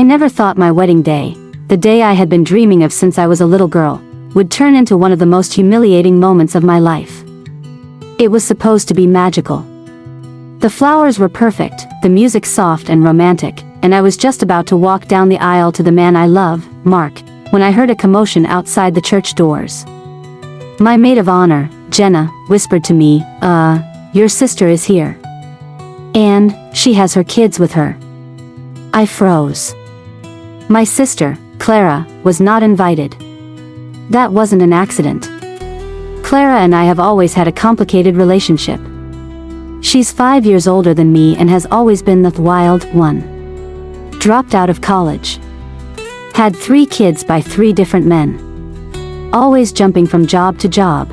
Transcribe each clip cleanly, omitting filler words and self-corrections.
I never thought my wedding day, the day I had been dreaming of since I was a little girl, would turn into one of the most humiliating moments of my life. It was supposed to be magical. The flowers were perfect, the music soft and romantic, and I was just about to walk down the aisle to the man I love, Mark, when I heard a commotion outside the church doors. My maid of honor, Jenna, whispered to me, your sister is here. And she has her kids with her. I froze. My sister, Clara, was not invited. That wasn't an accident. Clara and I have always had a complicated relationship. She's 5 years older than me and has always been the wild one. Dropped out of college. Had 3 kids by 3 different men. Always jumping from job to job.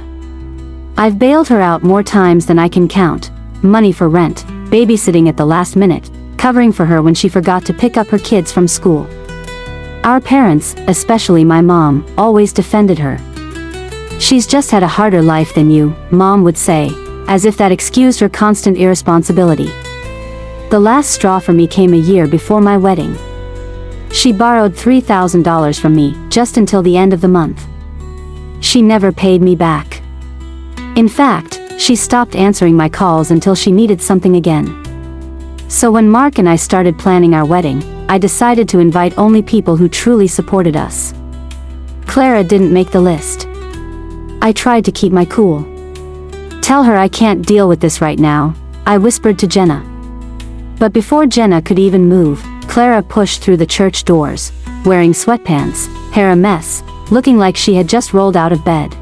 I've bailed her out more times than I can count. Money for rent, babysitting at the last minute, covering for her when she forgot to pick up her kids from school. Our parents, especially my mom, always defended her. She's just had a harder life than you, Mom would say, as if that excused her constant irresponsibility. The last straw for me came a year before my wedding. She borrowed $3,000 from me, just until the end of the month. She never paid me back. In fact, she stopped answering my calls until she needed something again. So when Mark and I started planning our wedding, I decided to invite only people who truly supported us. Clara didn't make the list. I tried to keep my cool. Tell her I can't deal with this right now, I whispered to Jenna. But before Jenna could even move, Clara pushed through the church doors, wearing sweatpants, hair a mess, looking like she had just rolled out of bed.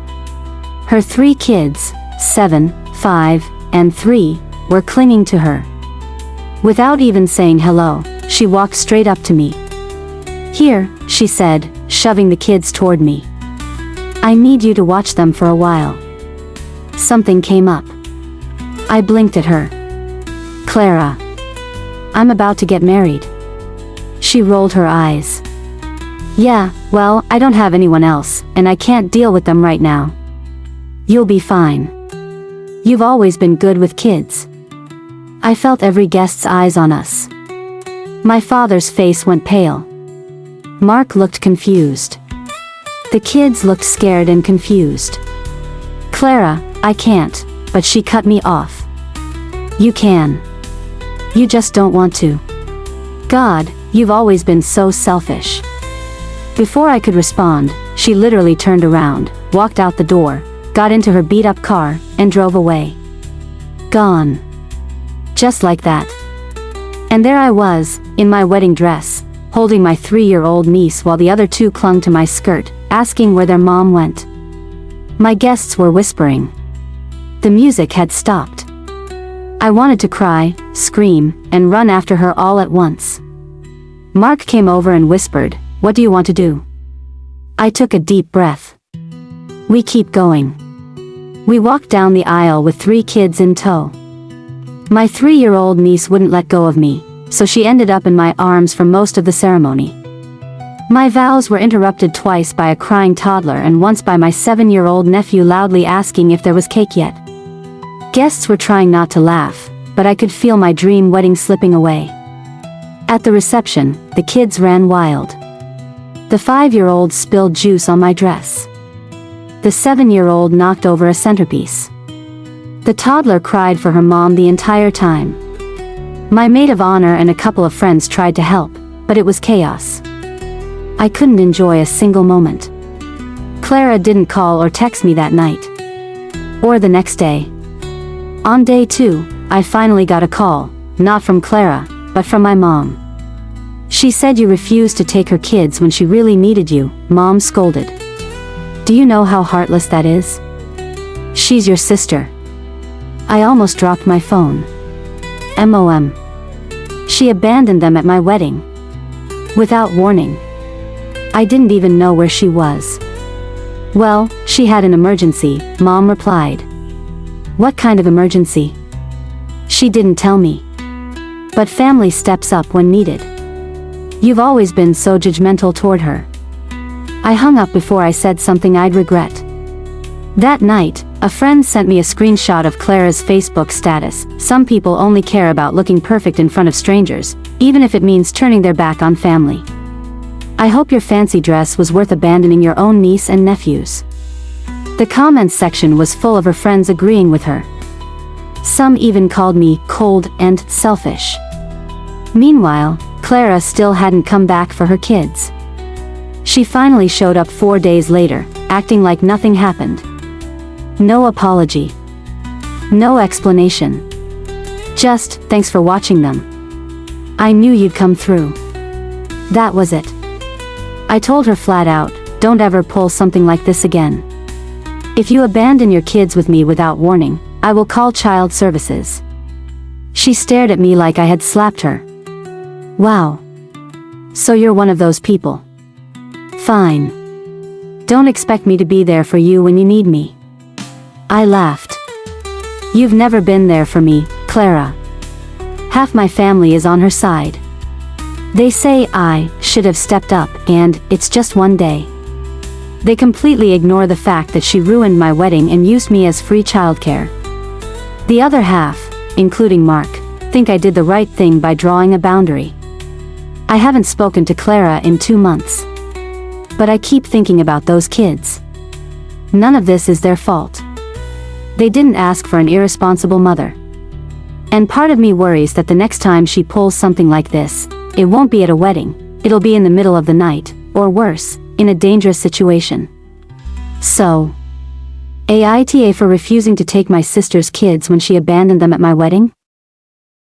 Her 3 kids, 7, 5, and 3, were clinging to her. Without even saying hello, she walked straight up to me. Here, she said, shoving the kids toward me. I need you to watch them for a while. Something came up. I blinked at her. Clara. I'm about to get married. She rolled her eyes. Yeah, well, I don't have anyone else, and I can't deal with them right now. You'll be fine. You've always been good with kids. I felt every guest's eyes on us. My father's face went pale. Mark looked confused. The kids looked scared and confused. Clara, I can't, but she cut me off. You can. You just don't want to. God, you've always been so selfish. Before I could respond, she literally turned around, walked out the door, got into her beat-up car, and drove away. Gone. Just like that. And there I was, in my wedding dress, holding my 3-year-old niece while the other 2 clung to my skirt, asking where their mom went. My guests were whispering. The music had stopped. I wanted to cry, scream, and run after her all at once. Mark came over and whispered, "What do you want to do?" I took a deep breath. We keep going. We walked down the aisle with 3 kids in tow. My 3-year-old niece wouldn't let go of me, so she ended up in my arms for most of the ceremony. My vows were interrupted twice by a crying toddler and once by my 7-year-old nephew loudly asking if there was cake yet. Guests were trying not to laugh, but I could feel my dream wedding slipping away. At the reception, the kids ran wild. The 5-year-old spilled juice on my dress. The 7-year-old knocked over a centerpiece. The toddler cried for her mom the entire time. My maid of honor and a couple of friends tried to help, but it was chaos. I couldn't enjoy a single moment. Clara didn't call or text me that night. Or the next day. On day 2, I finally got a call, not from Clara, but from my mom. She said you refused to take her kids when she really needed you, Mom scolded. Do you know how heartless that is? She's your sister. I almost dropped my phone. MOM. She abandoned them at my wedding. Without warning. I didn't even know where she was. Well, she had an emergency, Mom replied. What kind of emergency? She didn't tell me. But family steps up when needed. You've always been so judgmental toward her. I hung up before I said something I'd regret. That night, a friend sent me a screenshot of Clara's Facebook status. Some people only care about looking perfect in front of strangers, even if it means turning their back on family. I hope your fancy dress was worth abandoning your own niece and nephews. The comments section was full of her friends agreeing with her. Some even called me cold and selfish. Meanwhile, Clara still hadn't come back for her kids. She finally showed up 4 days later, acting like nothing happened. No apology. No explanation. Just, thanks for watching them. I knew you'd come through. That was it. I told her flat out, don't ever pull something like this again. If you abandon your kids with me without warning, I will call child services. She stared at me like I had slapped her. Wow. So you're one of those people. Fine. Don't expect me to be there for you when you need me. I laughed. You've never been there for me, Clara. Half my family is on her side. They say I should have stepped up, and it's just one day. They completely ignore the fact that she ruined my wedding and used me as free childcare. The other half, including Mark, think I did the right thing by drawing a boundary. I haven't spoken to Clara in 2 months. But I keep thinking about those kids. None of this is their fault. They didn't ask for an irresponsible mother. And part of me worries that the next time she pulls something like this, it won't be at a wedding, it'll be in the middle of the night, or worse, in a dangerous situation. So, AITA for refusing to take my sister's kids when she abandoned them at my wedding?